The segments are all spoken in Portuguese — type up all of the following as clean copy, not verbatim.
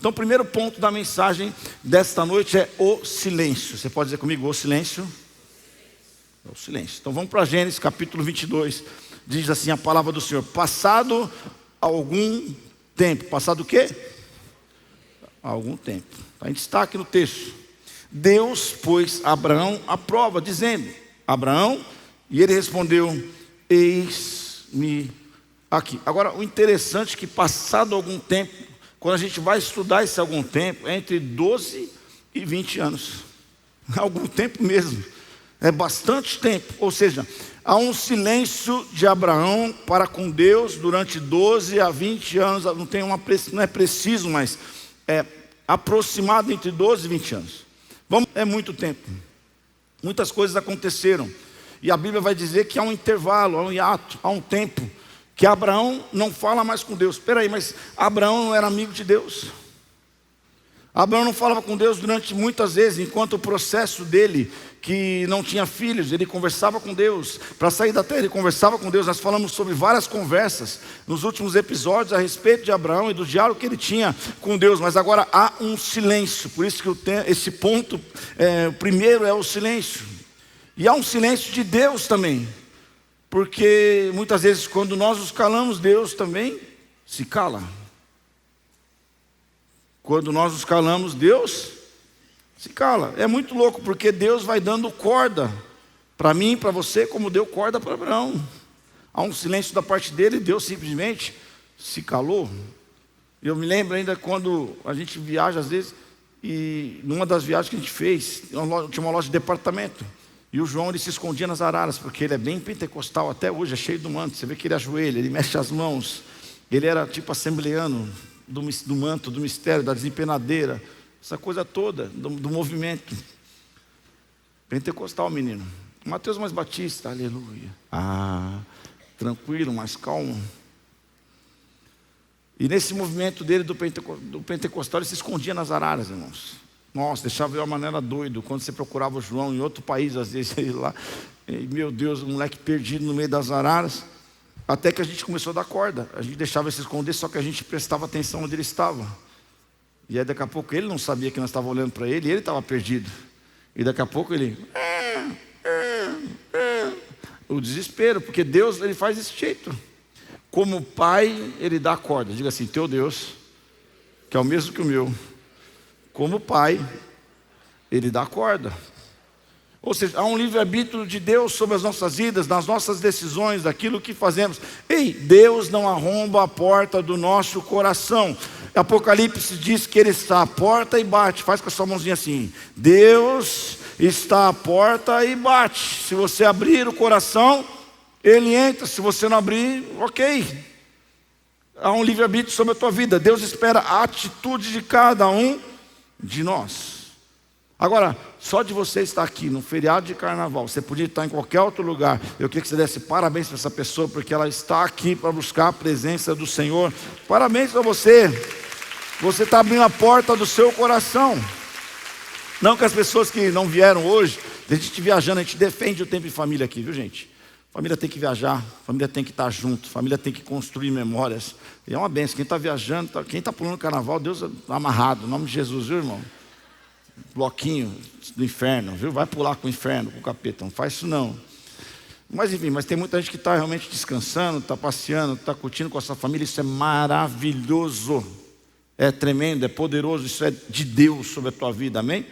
Então o primeiro ponto da mensagem desta noite é o silêncio. Você pode dizer comigo, o silêncio? É o silêncio. Então vamos para Gênesis capítulo 22. Diz assim a palavra do Senhor: passado algum tempo. Passado o quê? Algum tempo. Está em destaque no texto. Deus pôs Abraão à prova, dizendo: Abraão, e ele respondeu: eis-me aqui. Agora, o interessante é que passado algum tempo, quando a gente vai estudar esse algum tempo, é entre 12 e 20 anos. Algum tempo mesmo. É bastante tempo. Ou seja, há um silêncio de Abraão para com Deus durante 12 a 20 anos. Não é preciso, mas é aproximado entre 12 e 20 anos. É muito tempo. Muitas coisas aconteceram. E a Bíblia vai dizer que há um intervalo, há um hiato, há um tempo que Abraão não fala mais com Deus. Espera aí, mas Abraão não era amigo de Deus? Abraão não falava com Deus durante muitas vezes, enquanto o processo dele, que não tinha filhos, ele conversava com Deus. Para sair da terra, ele conversava com Deus. Nós falamos sobre várias conversas nos últimos episódios a respeito de Abraão e do diálogo que ele tinha com Deus. Mas agora há um silêncio. Por isso que esse ponto, o primeiro é o silêncio. E há um silêncio de Deus também. Porque muitas vezes quando nós nos calamos, Deus também se cala. Quando nós nos calamos, Deus se cala. É muito louco, porque Deus vai dando corda para mim, para você, como deu corda para Abraão. Há um silêncio da parte dele, Deus simplesmente se calou. Eu me lembro ainda quando a gente viaja às vezes, e numa das viagens que a gente fez, tinha uma loja de departamento. E o João, ele se escondia nas araras, porque ele é bem pentecostal até hoje, é cheio do manto. Você vê que ele ajoelha, ele mexe as mãos. Ele era tipo assembleano do manto, do mistério, da desempenadeira, essa coisa toda, do movimento. Pentecostal, menino. Mateus mais Batista, aleluia. Tranquilo, mais calmo. E nesse movimento dele do pentecostal, ele se escondia nas araras, irmãos. Nossa, deixava eu uma maneira doido. Quando você procurava o João em outro país, às vezes ele lá, e, meu Deus, um moleque perdido no meio das araras. Até que a gente começou a dar corda. A gente deixava ele se esconder, só que a gente prestava atenção onde ele estava. E aí daqui a pouco ele não sabia que nós estávamos olhando para ele, e ele estava perdido. E daqui a pouco ele... O desespero, porque Deus, ele faz desse jeito. Como pai, ele dá corda. Diga assim: teu Deus, que é o mesmo que o meu, como pai, ele dá corda. Ou seja, há um livre-arbítrio de Deus sobre as nossas vidas, nas nossas decisões, daquilo que fazemos. Ei, Deus não arromba a porta do nosso coração. Apocalipse diz que Ele está à porta e bate. Faz com a sua mãozinha assim: Deus está à porta e bate. Se você abrir o coração, Ele entra. Se você não abrir, ok. Há um livre-arbítrio sobre a tua vida. Deus espera a atitude de cada um de nós. Agora, só de você estar aqui no feriado de carnaval, você podia estar em qualquer outro lugar. Eu queria que você desse parabéns para essa pessoa, porque ela está aqui para buscar a presença do Senhor. Parabéns para você. Você está abrindo a porta do seu coração. Não que as pessoas que não vieram hoje, a gente viajando, a gente defende o tempo em família aqui, viu, gente? Família tem que viajar, família tem que estar junto, família tem que construir memórias. E é uma bênção. Quem está viajando, quem está pulando o carnaval, Deus amarrado, em nome de Jesus, viu, irmão? Bloquinho do inferno, viu? Vai pular com o inferno, com o capeta, não faz isso não. Mas enfim, mas tem muita gente que está realmente descansando, está passeando, está curtindo com a sua família. Isso é maravilhoso, é tremendo, é poderoso. Isso é de Deus sobre a tua vida, amém?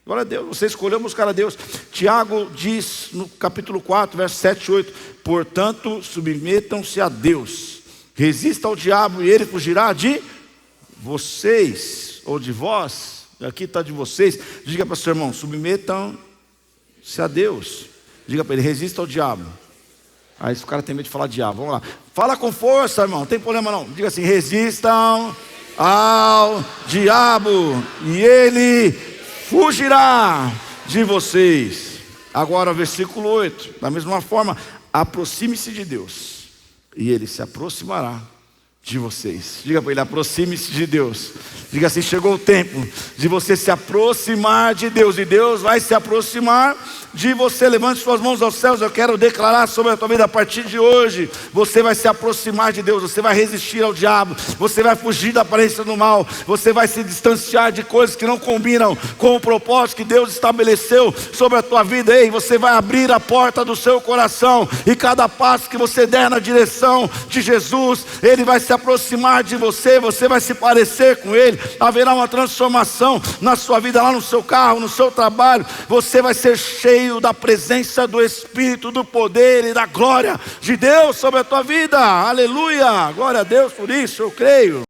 Glória a Deus, você escolheu buscar a Deus. Tiago diz no capítulo 4, versos 7 e 8: portanto, submetam-se a Deus, resista ao diabo e ele fugirá de vocês, ou de vós. Aqui está de vocês. Diga para o seu irmão: submetam-se a Deus. Diga para ele: resista ao diabo. Aí esse cara tem medo de falar diabo. Vamos lá, fala com força, irmão, não tem problema não. Diga assim: resistam ao diabo e ele fugirá de vocês. Agora versículo 8, da mesma forma, aproxime-se de Deus e ele se aproximará de vocês. Diga para ele: aproxime-se de Deus. Diga assim: chegou o tempo de você se aproximar de Deus, e Deus vai se aproximar de você. Levante suas mãos aos céus. Eu quero declarar sobre a tua vida: a partir de hoje, você vai se aproximar de Deus, você vai resistir ao diabo, você vai fugir da aparência do mal, você vai se distanciar de coisas que não combinam com o propósito que Deus estabeleceu sobre a tua vida. Ei, você vai abrir a porta do seu coração, e cada passo que você der na direção de Jesus, Ele vai se aproximar de você, você vai se parecer com Ele. Haverá uma transformação na sua vida, lá no seu carro, no seu trabalho. Você vai ser cheio da presença do Espírito, do poder e da glória de Deus sobre a tua vida. Aleluia, glória a Deus por isso, eu creio.